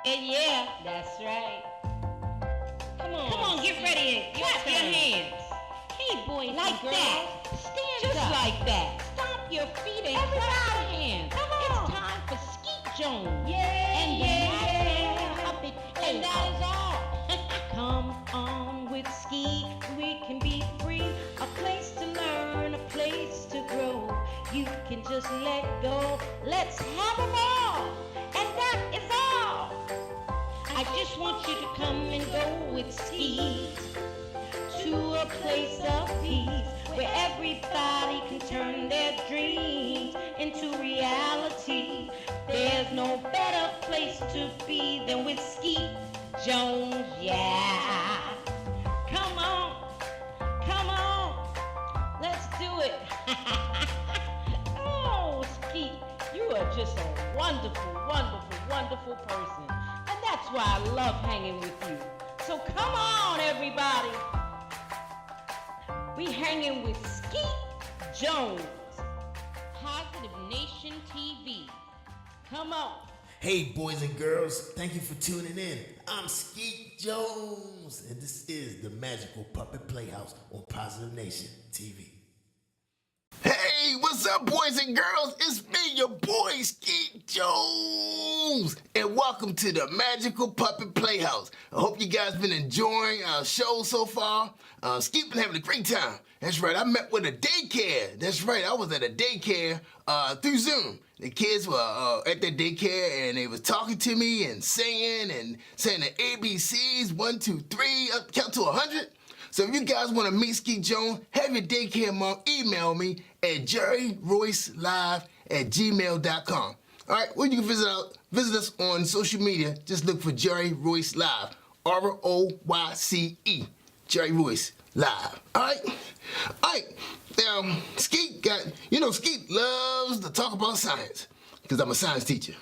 Yeah, that's right. Come on, get ready and clap your hands. Hey, boys like and girls. That. Stand just up. Like that. Stomp your feet and clap your hands. Come on. It's time for Skeet Jones. Yeah, and and that is all. Come on with Skeet. We can be free. A place to learn, a place to grow. You can just let go. Let's have them all. And that is all. I just want you to come and go with Skeet to a place of peace where everybody can turn their dreams into reality. There's no better place to be than with Skeet Jones, yeah. Come on, let's do it. Oh, Skeet, you are just a wonderful, wonderful, wonderful person. And that's why I love hanging with you. So come on, everybody. We hanging with Skeet Jones, Positive Nation TV. Come on. Hey, boys and girls, thank you for tuning in. I'm Skeet Jones, and this is the Magical Puppet Playhouse on Positive Nation TV. Hey, what's up, boys and girls? It's me, your boy, Skeet Jones, and welcome to the Magical Puppet Playhouse. I hope you guys been enjoying our show so far. Skeet been having a great time. That's right, I met with a daycare. That's right, I was at a daycare through Zoom. The kids were at their daycare, and they was talking to me and singing and saying the ABCs, 1, 2, 3, up count to 100. So if you guys want to meet Skeet Jones, have your daycare mom email me at jerryroycelive@gmail.com. All right, or you can visit us on social media. Just look for Jerry Royce Live, ROYCE, Jerry Royce Live. All right. Now, Skeet Skeet loves to talk about science because I'm a science teacher.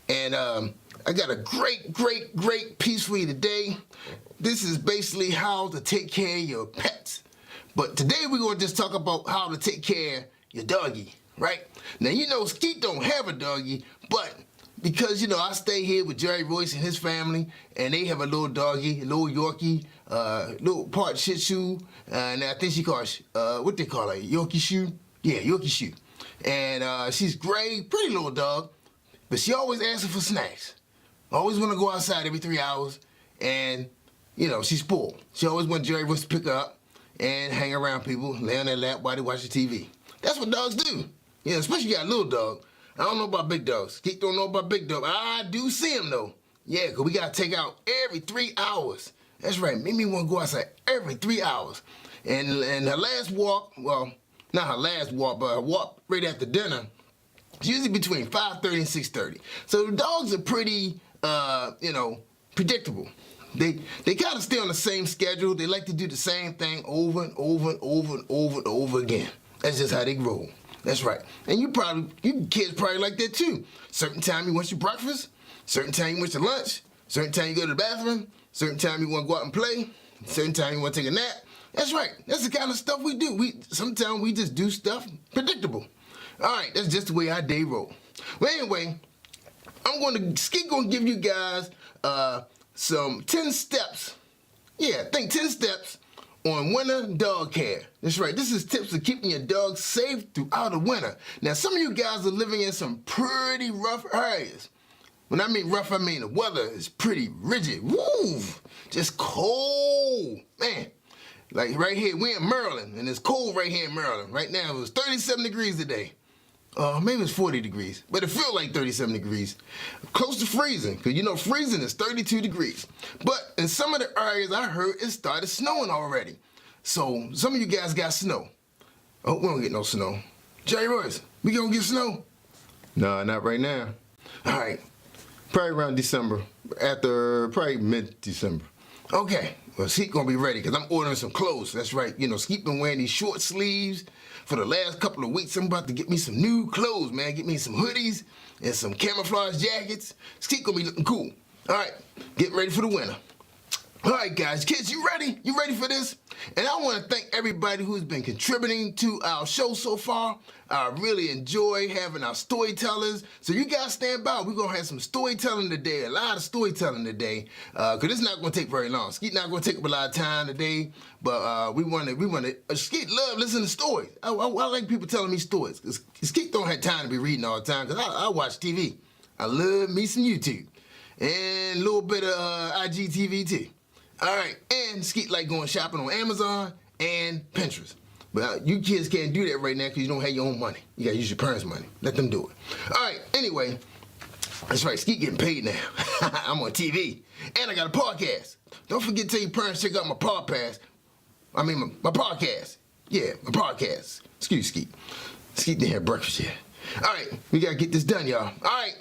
And I got a great piece for you today. This is basically how to take care of your pets. But today we're going to just talk about how to take care of your doggy, right? Now, Skeet don't have a doggy, but because, I stay here with Jerry Royce and his family, and they have a little doggy, a little Yorkie, little part Shih Tzu, and I think she calls, what they call her, Yorkie Shoe? Yeah, Yorkie Shoe. And she's gray, pretty little dog, but she always asking for snacks. Always want to go outside every 3 hours, and, she's spoiled. She always wants Jerry Royce to pick her up and hang around people, lay on their lap while they watch the TV. That's what dogs do. Especially you got a little dog. I don't know about big dogs. Skeet don't know about big dogs. I do see them, though. Yeah, because we got to take out every 3 hours. That's right. Mimi want to go outside every 3 hours. And her last walk, well, not her last walk, but her walk right after dinner, it's usually between 5:30 and 6:30. So the dogs are pretty, predictable. They kind of stay on the same schedule. They like to do the same thing over and over and over and over and over again. That's just how they roll. That's right. And you kids probably like that too. Certain time you want your breakfast, certain time you want your lunch, certain time you go to the bathroom, certain time you want to go out and play, certain time you want to take a nap. That's right. That's the kind of stuff we do. Sometimes we just do stuff predictable. All right, that's just the way our day roll. Well, anyway, Skeet gonna give you guys some 10 steps. Yeah, 10 steps on winter dog care. That's right, this is tips for keeping your dog safe throughout the winter. Now, some of you guys are living in some pretty rough areas. When I mean rough, I mean the weather is pretty rigid. Woo! Just cold. Man, like right here, we're in Maryland, and it's cold right here in Maryland. Right now, it was 37 degrees today. Maybe it's 40 degrees, but it feels like 37 degrees. Close to freezing, because freezing is 32 degrees. But in some of the areas I heard it started snowing already. So some of you guys got snow. Oh, we don't get no snow. Jerry Royce, we gonna get snow? No, not right now. All right, probably around December, probably mid-December. Okay, well, Skeet gonna be ready, because I'm ordering some clothes. That's right, Skeet been wearing these short sleeves for the last couple of weeks. I'm about to get me some new clothes, man. Get me some hoodies and some camouflage jackets. Skeet gonna be looking cool. All right, get ready for the winter. All right, guys, kids, you ready? You ready for this? And I want to thank everybody who's been contributing to our show so far. I really enjoy having our storytellers. So you guys stand by. We're going to have some storytelling today, a lot of storytelling today, because it's not going to take very long. Skeet not going to take up a lot of time today, but we want to, Skeet love listening to stories. I like people telling me stories, because Skeet don't have time to be reading all the time, because I watch TV. I love me some YouTube, and a little bit of IGTV too. All right, and Skeet like going shopping on Amazon and Pinterest. But you kids can't do that right now because you don't have your own money. You gotta use your parents' money. Let them do it. All right, anyway, that's right, Skeet getting paid now. I'm on TV, and I got a podcast. Don't forget to tell your parents check out my podcast. My podcast. Yeah, my podcast. Excuse Skeet. Skeet didn't have breakfast yet. All right, we gotta get this done, y'all. All right.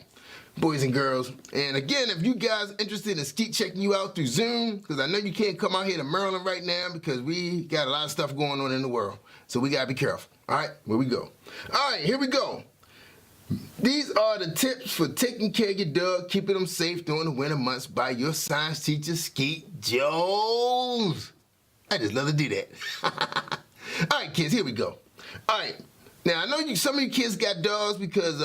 Boys and girls. And again, if you guys are interested in Skeet checking you out through Zoom, because I know you can't come out here to Maryland right now because we got a lot of stuff going on in the world. So we got to be careful. All right, where we go. All right, here we go. These are the tips for taking care of your dog, keeping them safe during the winter months by your science teacher, Skeet Jones. I just love to do that. All right, kids, here we go. All right. Now, I know some of you kids got dogs because,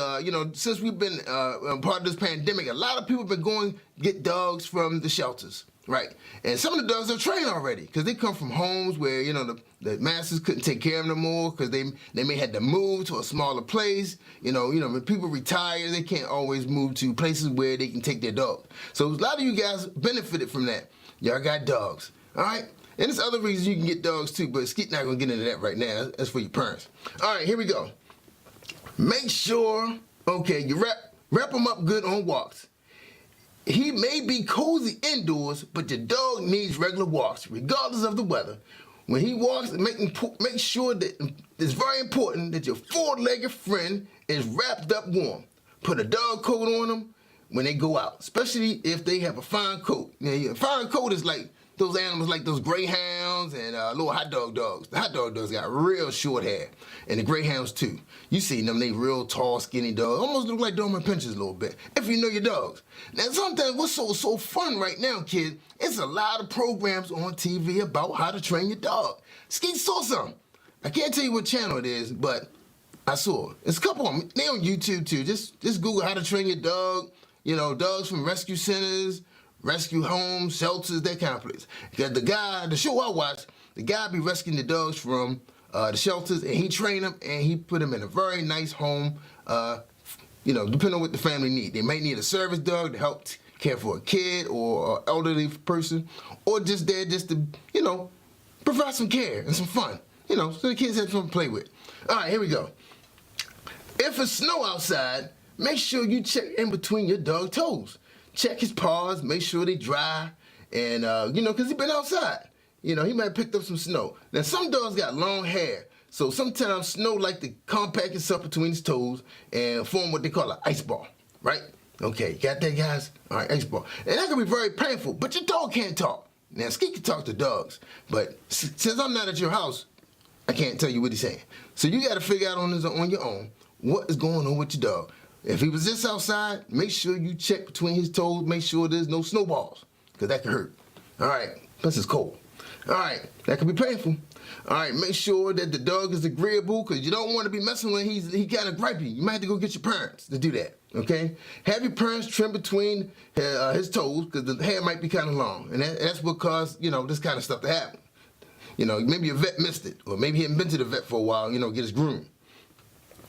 since we've been part of this pandemic, a lot of people have been going to get dogs from the shelters, right? And some of the dogs are trained already because they come from homes where, the masters couldn't take care of them no more because they may have to move to a smaller place. When people retire, they can't always move to places where they can take their dog. So a lot of you guys benefited from that. Y'all got dogs, all right? And there's other reasons you can get dogs too, but Skeet not gonna get into that right now. That's for your parents. All right, here we go. Make sure, you wrap them up good on walks. He may be cozy indoors, but your dog needs regular walks, regardless of the weather. When he walks, make sure that it's very important that your four-legged friend is wrapped up warm. Put a dog coat on them when they go out, especially if they have a fine coat. A fine coat is like those animals like those greyhounds and little hot dog dogs. The hot dog dogs got real short hair, and the greyhounds too. You seen them, they real tall, skinny dogs. Almost look like Doberman Pinschers a little bit, if you know your dogs. Now, sometimes what's so fun right now, kids, it's a lot of programs on TV about how to train your dog. Skeet saw some. I can't tell you what channel it is, but I saw it. There's a couple of them. They on YouTube too. Just Google how to train your dog. Dogs from rescue centers, rescue homes, shelters, that kind of place. Because the show I watched, the guy be rescuing the dogs from the shelters, and he trained them, and he put them in a very nice home, depending on what the family need. They might need a service dog to help care for a kid or an elderly person, or just there just to, provide some care and some fun, so the kids have something to play with. All right, here we go. If it's snow outside, make sure you check in between your dog's toes. Check his paws, make sure they dry, and, because he's been outside. He might have picked up some snow. Now, some dogs got long hair, so sometimes snow like to compact itself between his toes and form what they call an ice ball, right? Okay, got that, guys? All right, ice ball. And that can be very painful, but your dog can't talk. Now, Skeet can talk to dogs, but since I'm not at your house, I can't tell you what he's saying. So you got to figure out on your own what is going on with your dog. If he was just outside, make sure you check between his toes, make sure there's no snowballs, because that can hurt. All right, plus it's cold. All right, that can be painful. All right, make sure that the dog is agreeable, because you don't want to be messing with him. He kind of gripey. You might have to go get your parents to do that, okay? Have your parents trim between his toes, because the hair might be kind of long, and that's what caused, this kind of stuff to happen. Maybe a vet missed it, or maybe he hadn't been to the vet for a while, get his groom.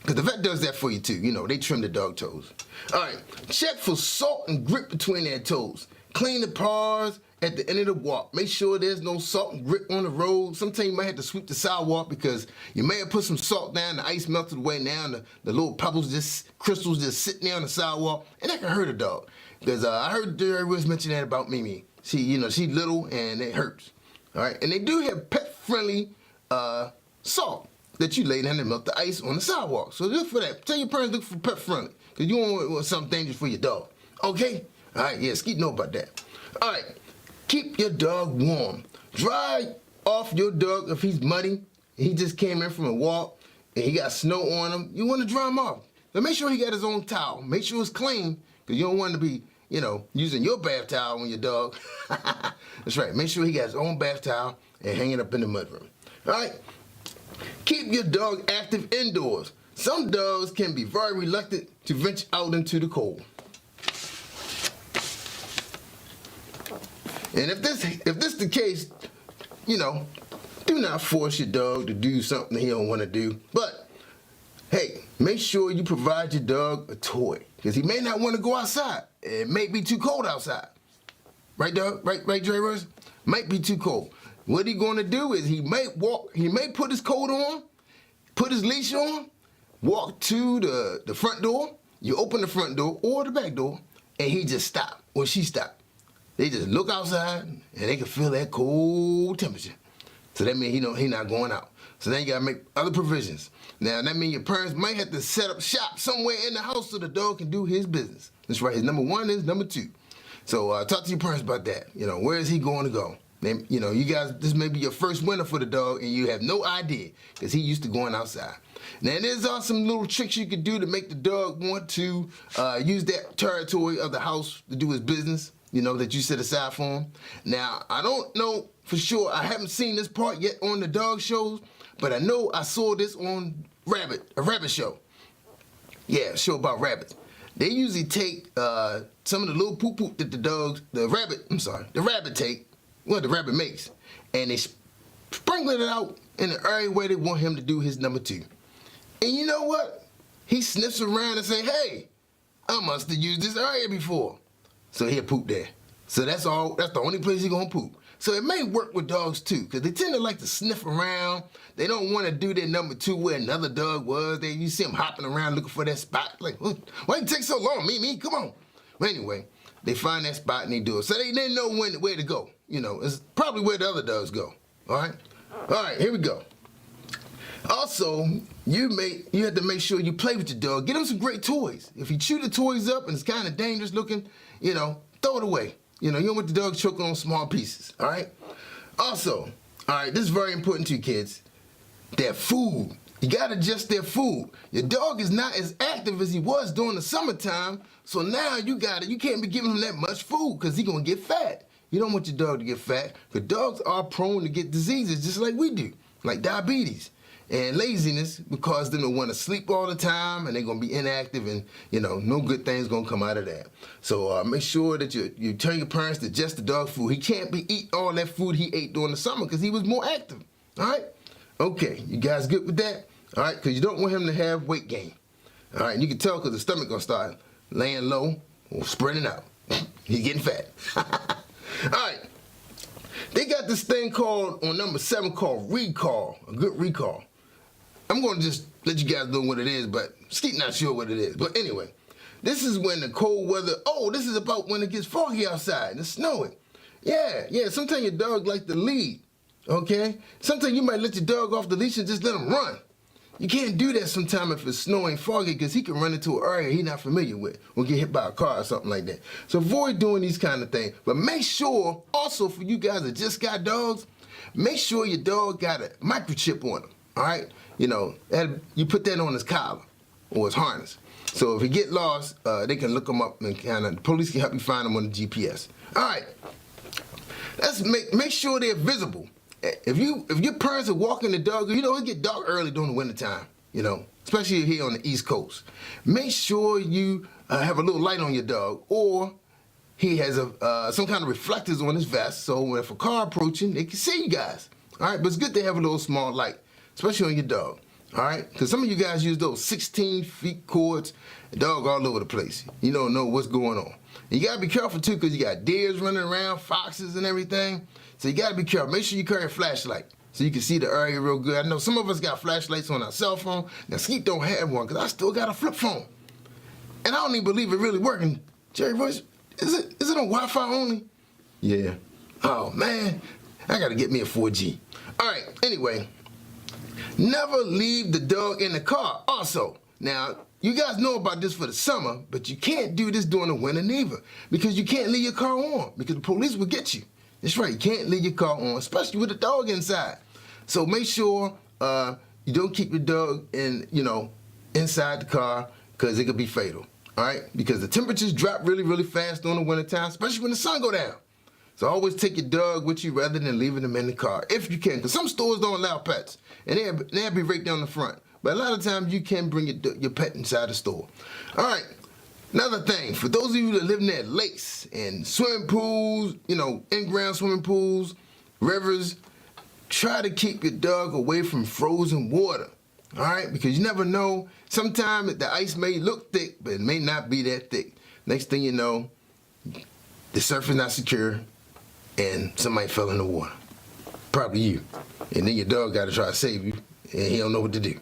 Because the vet does that for you too. They trim the dog toes. All right, check for salt and grit between their toes. Clean the paws at the end of the walk. Make sure there's no salt and grit on the road. Sometimes you might have to sweep the sidewalk because you may have put some salt down, the ice melted away now, and the little pebbles, crystals just sitting there on the sidewalk, and that can hurt a dog. Because I heard Jerry was mention that about Mimi. She's little and it hurts. All right, and they do have pet-friendly salt that you lay down and melt the ice on the sidewalk. So look for that. Tell your parents look for pet friendly, because you don't want something dangerous for your dog. Okay? All right, yeah, Skeet know about that. All right, keep your dog warm. Dry off your dog if he's muddy, he just came in from a walk, and he got snow on him. You want to dry him off. But make sure he got his own towel. Make sure it's clean, because you don't want to be using your bath towel on your dog. That's right. Make sure he got his own bath towel and hang it up in the mudroom. All right? Keep your dog active indoors. Some dogs can be very reluctant to venture out into the cold. And if this is the case, do not force your dog to do something he don't want to do. But, hey, make sure you provide your dog a toy. Because he may not want to go outside. It may be too cold outside. Right, dog? Right, Dre? Might be too cold. What he going to do is he may put his coat on, put his leash on, walk to the front door. You open the front door or the back door, and he just stop, or she stop. They just look outside, and they can feel that cold temperature. So that means he not going out. So now you got to make other provisions. Now, that means your parents might have to set up shop somewhere in the house so the dog can do his business. That's right. His number one is number two. So talk to your parents about that. Where is he going to go? You guys, this may be your first winter for the dog, and you have no idea because he used to going outside. Now, there's some little tricks you could do to make the dog want to use that territory of the house to do his business, that you set aside for him. Now, I don't know for sure. I haven't seen this part yet on the dog shows, but I know I saw this on a rabbit show. Yeah, a show about rabbits. They usually take some of the little poop that the rabbit makes, and they sprinkle it out in the area where they want him to do his number two. And you know what? He sniffs around and say, hey, I must have used this area before. So he'll poop there. So that's the only place he's gonna poop. So it may work with dogs too, because they tend to like to sniff around. They don't want to do their number two where another dog was. You see them hopping around looking for that spot. Like, why you take so long, Mimi? Come on. But anyway, they find that spot and they do it. So they know where to go. It's probably where the other dogs go. All right? All right, here we go. Also, you have to make sure you play with your dog. Get him some great toys. If you chew the toys up and it's kind of dangerous looking, throw it away. You don't want the dog choking on small pieces, all right? Also, all right, this is very important to you kids, their food. You got to adjust their food. Your dog is not as active as he was during the summertime, so now you can't be giving him that much food because he's going to get fat. You don't want your dog to get fat because dogs are prone to get diseases just like we do, like diabetes and laziness, because they're going to want to sleep all the time and they're going to be inactive, and no good thing's going to come out of that. So make sure that you tell your parents to adjust the dog food. He can't be eating all that food he ate during the summer because he was more active. All right? Okay, you guys good with that? All right, because you don't want him to have weight gain. All right, and you can tell because the stomach going to start laying low or spreading out. He's getting fat. All right. They got this thing on number 7 called recall, a good recall. I'm going to just let you guys know what it is, but Skeet not sure what it is. But anyway, this is when the cold weather, this is about when it gets foggy outside and it's snowing. Yeah, sometimes your dog like to lead, okay? Sometimes you might let your dog off the leash and just let him run. You can't do that sometimes if it's snowing foggy because he can run into an area he's not familiar with or get hit by a car or something like that. So avoid doing these kind of things. But make sure, also for you guys that just got dogs, make sure your dog got a microchip on him, all right? You put that on his collar or his harness. So if he get lost, they can look him up and the police can help you find him on the GPS. All right, let's make sure they're visible. If your parents are walking the dog, it get dark early during the wintertime, especially here on the East Coast. Make sure you have a little light on your dog, or he has some kind of reflectors on his vest, so if a car approaching, they can see you guys. All right, but it's good to have a little small light, especially on your dog. All right, because some of you guys use those 16-foot cords, the dog all over the place. You don't know what's going on. And you gotta be careful too, because you got deers running around, foxes and everything. So you gotta be careful. Make sure you carry a flashlight so you can see the area real good. I know some of us got flashlights on our cell phone. Now Skeet don't have one because I still got a flip phone. And I don't even believe it really working. Jerry Voice, is it on Wi-Fi only? Yeah. Oh man, I gotta get me a 4G. All right, anyway, never leave the dog in the car. Also, now, you guys know about this for the summer, but you can't do this during the winter neither, because you can't leave your car on, because the police will get you. That's right, you can't leave your car on, especially with a dog inside. So make sure you don't keep your dog inside the car, because it could be fatal. all right? Because the temperatures drop really, really fast during the wintertime, especially when the sun go down. So always take your dog with you rather than leaving them in the car, if you can. Because some stores don't allow pets, and they'll be right down the front. But a lot of times you can bring your pet inside the store. All right, another thing, for those of you that live near lakes and swimming pools, in-ground swimming pools, rivers, try to keep your dog away from frozen water, all right? Because you never know. Sometimes the ice may look thick, but it may not be that thick. Next thing you know, the surface not secure, and somebody fell in the water. Probably you. And then your dog got to try to save you, and he don't know what to do.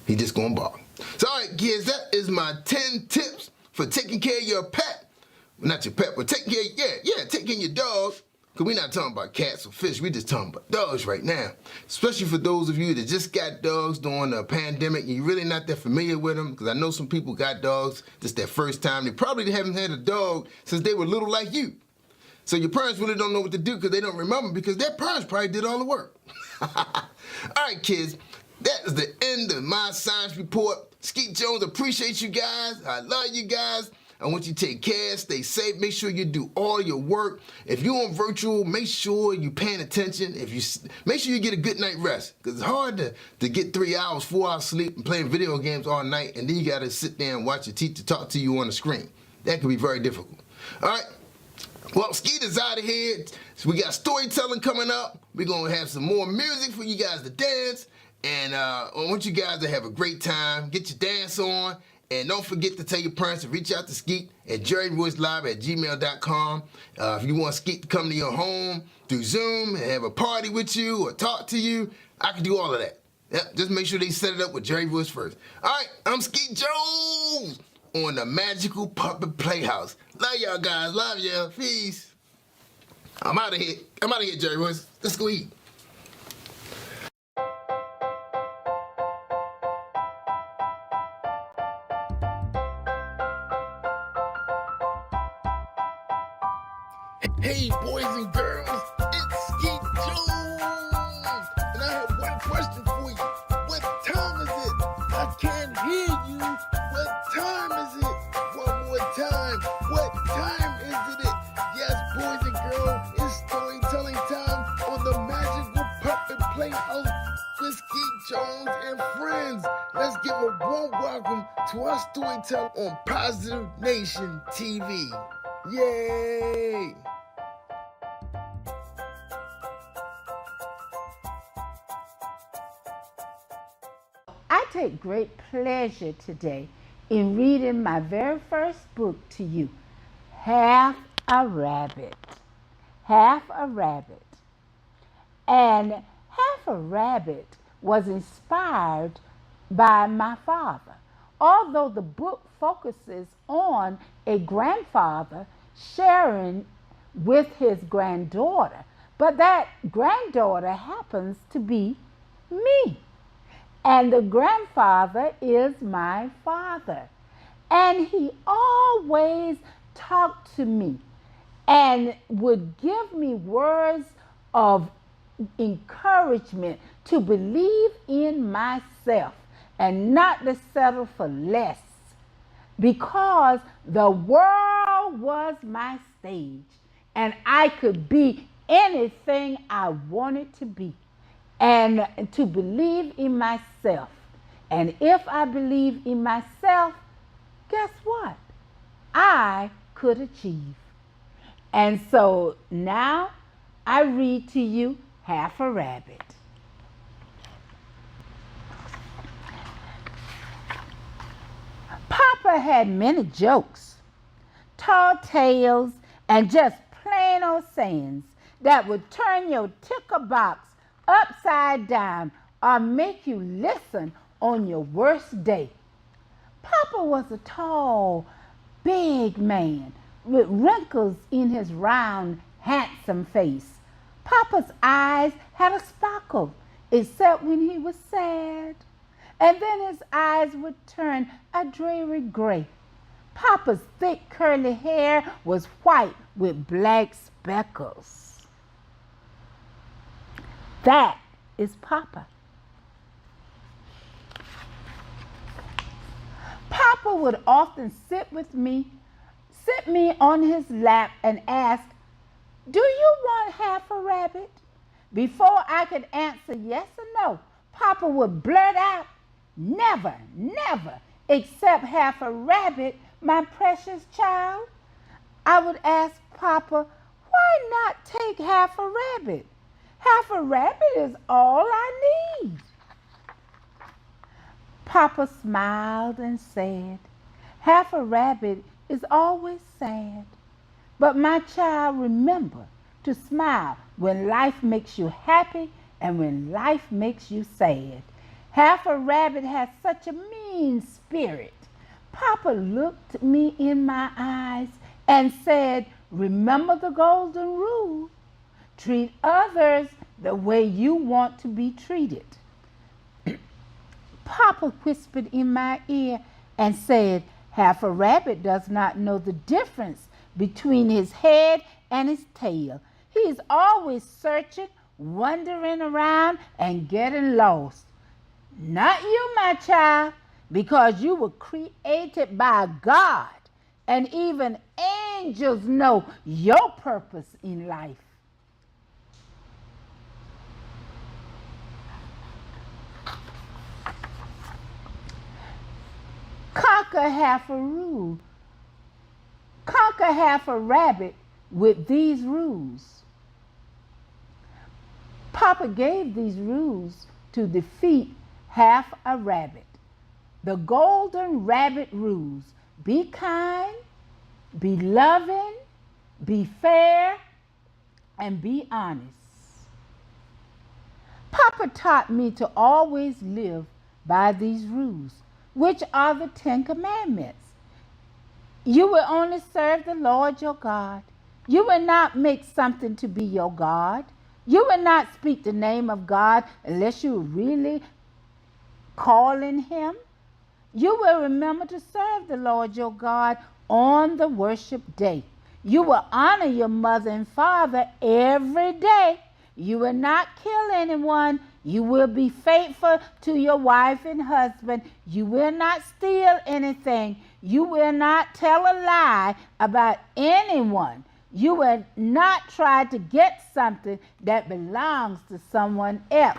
He just gonna bark. So, all right, kids, that is my 10 tips for taking care of your pet. Not your pet, but taking care of your dog. Because we're not talking about cats or fish. We're just talking about dogs right now. Especially for those of you that just got dogs during the pandemic and you're really not that familiar with them. Because I know some people got dogs just their first time. They probably haven't had a dog since they were little like you. So your parents really don't know what to do because they don't remember because their parents probably did all the work. All right, kids. That is the end of my science report. Skeet Jones, appreciate you guys. I love you guys. I want you to take care, stay safe, make sure you do all your work. If you're on virtual, make sure you're paying attention. Make sure you get a good night rest. Because it's hard to get 3 hours, 4 hours sleep and playing video games all night, and then you got to sit there and watch your teacher talk to you on the screen. That can be very difficult. All right? Well, Skeet is out of here. So we got storytelling coming up. We're going to have some more music for you guys to dance. And I want you guys to have a great time. Get your dance on. And don't forget to tell your parents to reach out to Skeet at jerryroycelive@gmail.com. If you want Skeet to come to your home through Zoom and have a party with you or talk to you, I can do all of that. Yep, just make sure they set it up with Jerry Royce first. All right, I'm Skeet Jones on the Magical Puppet Playhouse. Love y'all guys. Love y'all. Peace. I'm out of here. Jerry Royce. Let's go eat. Hey, boys and girls, it's Skeet Jones, and I have one question for you. What time is it? I can't hear you. What time is it? One more time. What time is it? Yes, boys and girls, it's storytelling time on the Magical Puppet Playhouse with Skeet Jones and friends. Let's give a warm welcome to our storyteller on Positive Nation TV. Yay! I take great pleasure today in reading my very first book to you, Half a Rabbit. Half a Rabbit. And Half a Rabbit was inspired by my father. Although the book focuses on a grandfather sharing with his granddaughter, but that granddaughter happens to be me. And the grandfather is my father. And he always talked to me and would give me words of encouragement to believe in myself and not to settle for less, because the world was my stage and I could be anything I wanted to be. And to believe in myself. And if I believe in myself, guess what? I could achieve. And so now I read to you Half a Rabbit. Papa had many jokes, tall tales, and just plain old sayings that would turn your ticker box upside down or make you listen on your worst day. Papa was a tall, big man with wrinkles in his round, handsome face. Papa's eyes had a sparkle, except when he was sad. And then his eyes would turn a dreary gray. Papa's thick curly hair was white with black speckles. That is Papa. Papa Papa would often sit me on his lap and ask, "Do you want half a rabbit?" Before I could answer yes or no, Papa would blurt out, "Never, never, except half a rabbit, my precious child." I would ask Papa, "Why not take half a rabbit? Half a rabbit is all I need." Papa smiled and said, "Half a rabbit is always sad. But my child, remember to smile when life makes you happy and when life makes you sad. Half a rabbit has such a mean spirit." Papa looked me in my eyes and said, "Remember the golden rule. Treat others the way you want to be treated." Papa whispered in my ear and said, "Half a rabbit does not know the difference between his head and his tail. He is always searching, wandering around, and getting lost. Not you, my child, because you were created by God, and even angels know your purpose in life." Conquer half a rabbit with these rules. Papa gave these rules to defeat half a rabbit. The golden rabbit rules: be kind, be loving, be fair, and be honest. Papa taught me to always live by these rules, which are the 10 Commandments. You will only serve the Lord your God. You will not make something to be your God. You will not speak the name of God unless you really calling him. You will remember to serve the Lord your God on the worship day. You will honor your mother and father every day. You will not kill anyone. You will be faithful to your wife and husband. You will not steal anything. You will not tell a lie about anyone. You will not try to get something that belongs to someone else.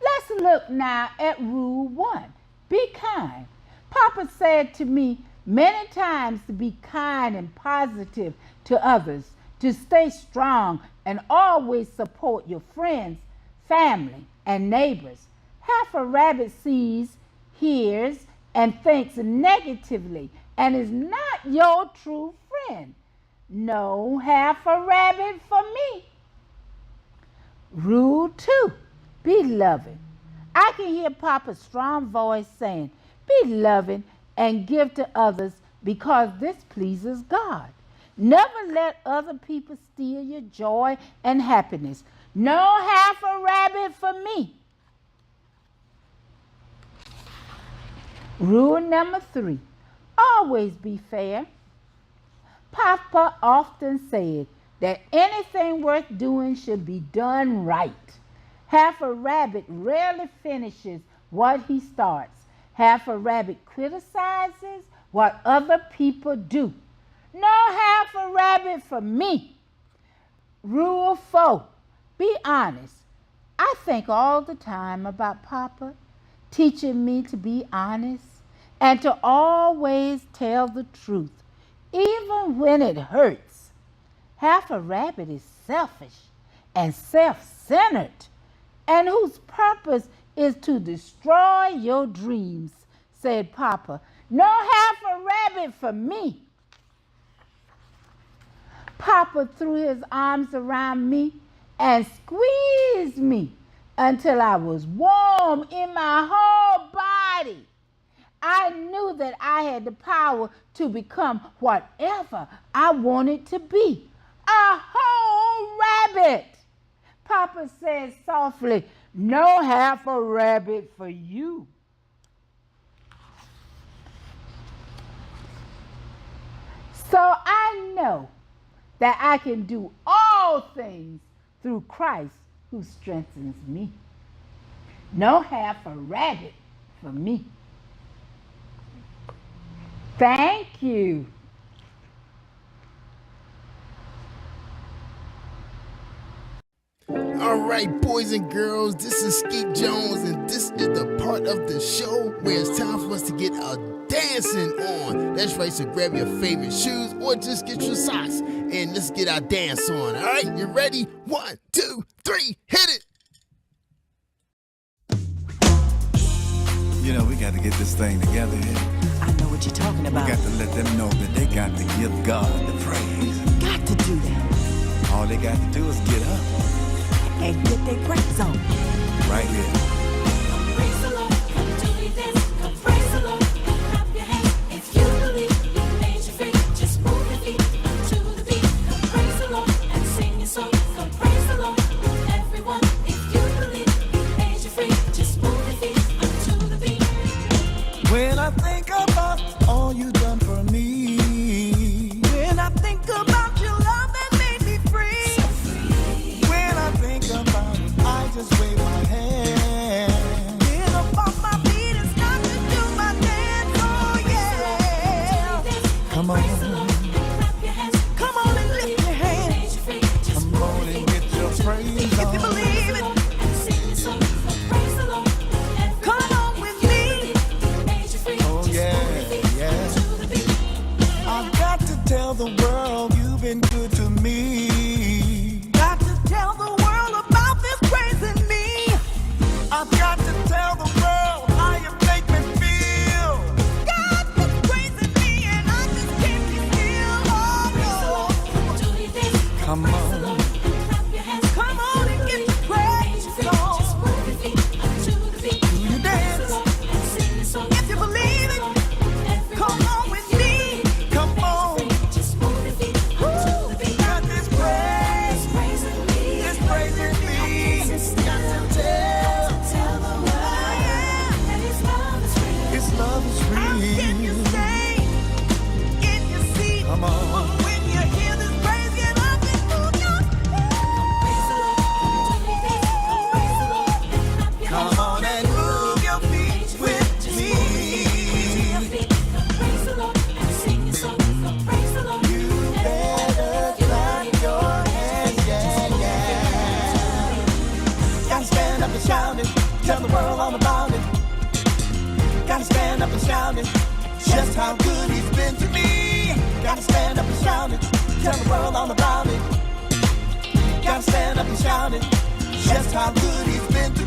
Let's look now at rule 1. Be kind. Papa said to me many times to be kind and positive to others, to stay strong and always support your friends, family, and neighbors. Half a rabbit sees, hears, and thinks negatively and is not your true friend. No half a rabbit for me. Rule 2. Be loving. I can hear Papa's strong voice saying, "Be loving and give to others because this pleases God." Never let other people steal your joy and happiness. No half a rabbit for me. Rule number 3. Always be fair. Papa often said that anything worth doing should be done right. Half a rabbit rarely finishes what he starts. Half a rabbit criticizes what other people do. No half a rabbit for me. Rule 4. Be honest. I think all the time about Papa teaching me to be honest and to always tell the truth, even when it hurts. Half a rabbit is selfish and self-centered, and whose purpose is to destroy your dreams, said Papa. No half a rabbit for me. Papa threw his arms around me and squeezed me until I was warm in my whole body. I knew that I had the power to become whatever I wanted to be. A whole rabbit. Papa said softly, "No half a rabbit for you." So I know that I can do all things through Christ who strengthens me. No half a rabbit for me. Thank you. All right, boys and girls, this is Skeet Jones, and this is the part of the show where it's time for us to get our dancing on. That's right, so grab your favorite shoes or just get your socks and let's get our dance on. All right, you ready? 1, 2, 3, hit it. You know, we got to get this thing together here. I know what you're talking about. We got to let them know that they got to give God the praise. Got to do that. All they got to do is get up. And get their praise on. Right here. Praise the Lord, come do this, come praise the Lord, clap your hands. If you believe He made you free, just move your feet to the beat. Come praise the Lord and sing your song. Come praise the Lord, everyone. If you believe He made you free, just move your feet to the beat. When I think about all you done for me, When I think about your love that made me free, when I think about it, I just wave my hand. get up off my feet and start to do my dance. Oh yeah. Come on, Praise the Lord, clap your hands. Come on and lift your hands. Made you free, just come on and get your praise If you on. believe it, and sing your song. Come praise the Lord, everyone. come on with me. He made you free, Oh just yeah, move your feet yeah. to the beat. I've got to tell the world you've been good to me. Got to tell the world about this praise in me. I've got to tell the world how you make me feel. God is praising me and I just can't be still. Oh Do you dance? Come Praise the on. Lord, clap your hands. no. Come on and get your praise Just on. move your feet to the beat. Do you Praise the dance? Lord and sing your song. If you believe it, come on with me. Come on. Just move your feet to the beat. Got this praise. Praising me. It's praising me. Got to tell. Tell the world that His love is real. His love is How can you real. stay in your seat? Come on. When you hear this praise, get up and move your Praise the Lord, do you dance? Praise the Lord and clap your hands. Come on and move your feet with Just me. move your feet. Praise the Lord and sing your song. Praise the Lord. You better clap your hands, yeah, yeah. Gotta stand up and shout it, tell the world all about it. Gotta stand up and shout it, just how good He's been to me. Gotta stand up and shout it, tell the world all about it. Gotta stand up and shout it, just how good He's been to